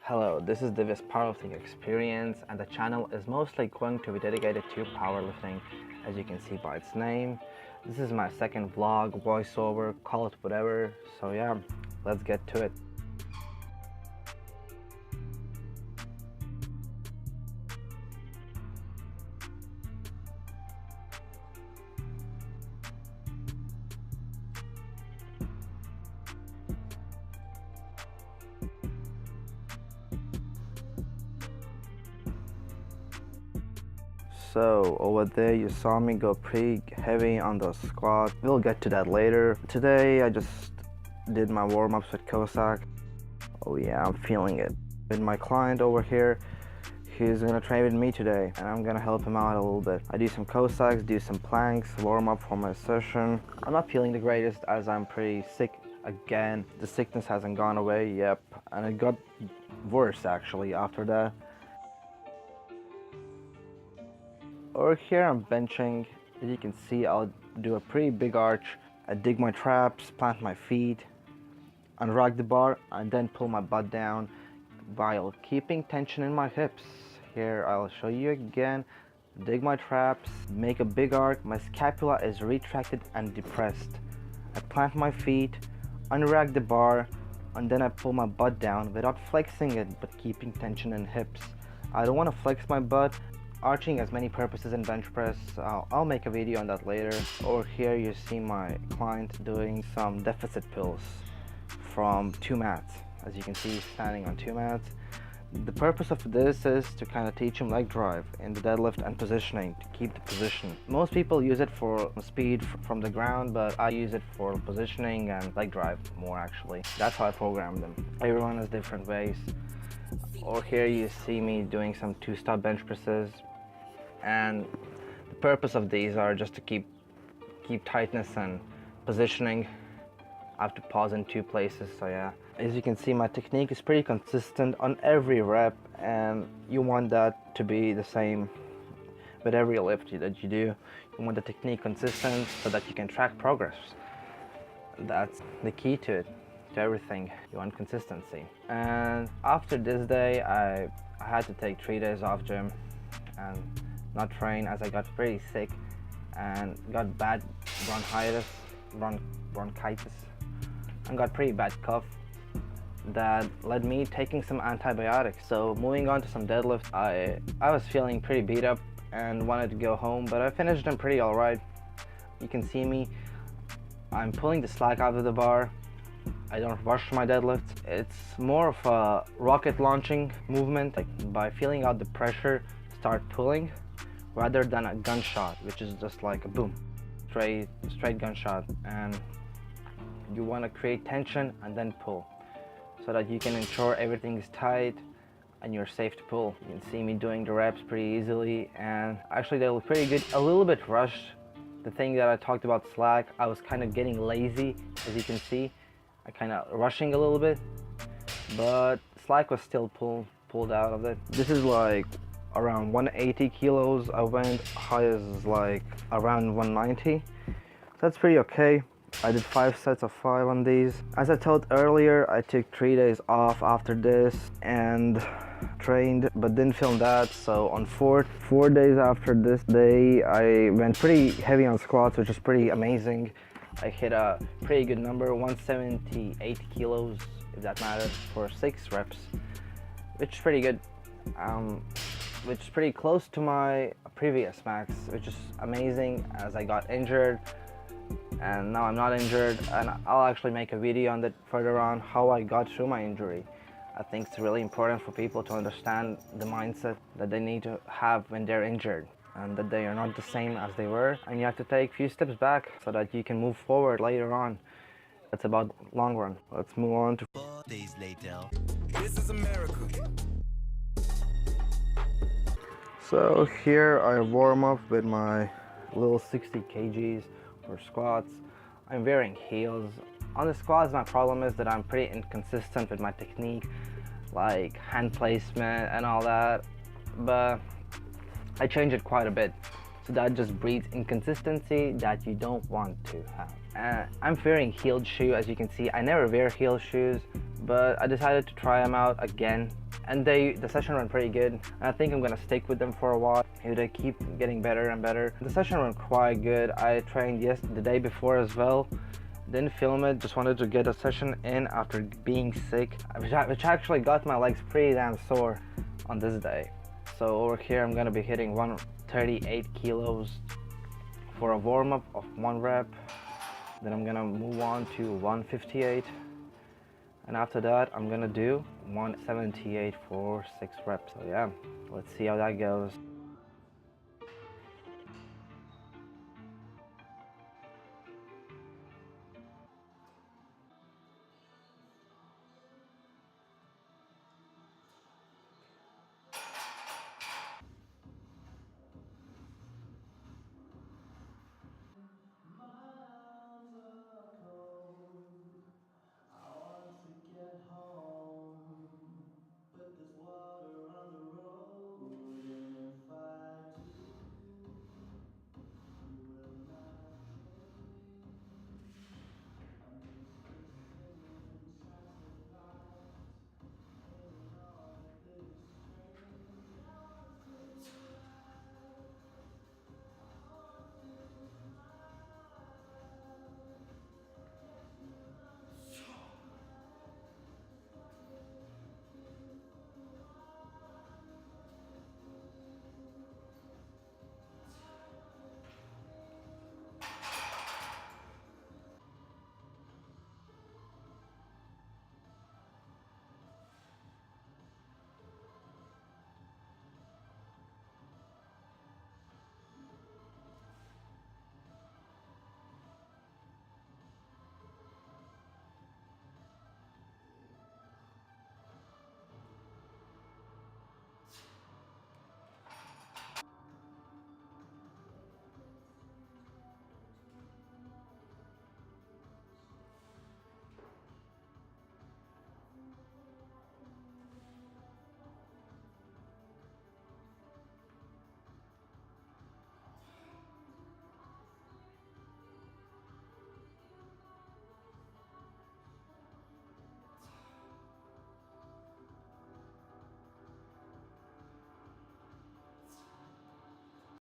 Hello, this is Divis Powerlifting Experience, and the channel is mostly going to be dedicated to powerlifting, as you can see by its name. This is my second vlog, voiceover, call it whatever. So yeah, let's get to it. So over there you saw me go pretty heavy on the squat. We'll get to that later. Today I just did my warm-ups with Cossack. Oh yeah, I'm feeling it. With my client over here, he's gonna train with me today and I'm gonna help him out a little bit. I do some Cossacks, do some planks, warm up for my session. I'm not feeling the greatest as I'm pretty sick again. The sickness hasn't gone away, yep, and it got worse actually after that. Over here I'm benching. As you can see, I'll do a pretty big arch. I dig my traps, plant my feet, unrock the bar, and then pull my butt down while keeping tension in my hips. Here I'll show you again. Dig my traps, make a big arc. My scapula is retracted and depressed. I plant my feet, unrack the bar, and then I pull my butt down without flexing it but keeping tension in hips. I don't want to flex my butt. Arching has many purposes in bench press. I'll make a video on that later. Over here you see my client doing some deficit pulls from 2 mats. As you can see, he's standing on 2 mats. The purpose of this is to kind of teach him leg drive in the deadlift and positioning, to keep the position. Most people use it for speed from the ground, but I use it for positioning and leg drive more actually. That's how I program them. Everyone has different ways. Over here you see me doing some 2-stop bench presses. And the purpose of these are just to keep tightness and positioning. I have to pause in 2 places, so yeah. As you can see, my technique is pretty consistent on every rep, and you want that to be the same with every lift that you do. You want the technique consistent so that you can track progress. That's the key to it, to everything. You want consistency. And after this day, I had to take 3 days off gym and not train as I got pretty sick and got bad bronchitis and got pretty bad cough that led me taking some antibiotics. So moving on to some deadlift, I was feeling pretty beat up and wanted to go home, but I finished them pretty alright. You can see me, I'm pulling the slack out of the bar. I don't rush my deadlift. It's more of a rocket launching movement, like by feeling out the pressure, start pulling, rather than a gunshot, which is just like a boom, straight gunshot. And you want to create tension and then pull so that you can ensure everything is tight and you're safe to pull. You can see me doing the reps pretty easily, and actually they look pretty good. A little bit rushed. The thing that I talked about slack, I was kind of getting lazy, as you can see. I kind of rushing a little bit, but slack was still pulled out of it. This is like around 180 kilos. I went high as like around 190. That's pretty okay. I did 5 sets of 5 on these. As I told earlier, I took 3 days off after this and trained, but didn't film that. So on 4 days after this day, I went pretty heavy on squats, which is pretty amazing. I hit a pretty good number, 178 kilos, if that matters, for 6 reps, which is pretty good. Which is pretty close to my previous max, which is amazing as I got injured and now I'm not injured, and I'll actually make a video on that further on, how I got through my injury. I think it's really important for people to understand the mindset that they need to have when they're injured, and that they are not the same as they were, and you have to take a few steps back so that you can move forward later on. It's about long run. Let's move on to 4 days later. This is America. So here I warm up with my little 60 kgs for squats. I'm wearing heels. On the squats, my problem is that I'm pretty inconsistent with my technique, like hand placement and all that, but I change it quite a bit. So that just breeds inconsistency that you don't want to have. I'm wearing heeled shoe, as you can see. I never wear heel shoes, but I decided to try them out again and the session went pretty good. I think I'm gonna stick with them for a while. They keep getting better and better. The session went quite good. I trained the day before as well. Didn't film it, just wanted to get a session in after being sick, which actually got my legs pretty damn sore on this day. So over here I'm gonna be hitting 138 kilos for a warm-up of 1 rep. Then I'm gonna move on to 158. And after that, I'm gonna do 178 for 6 reps. So yeah, let's see how that goes.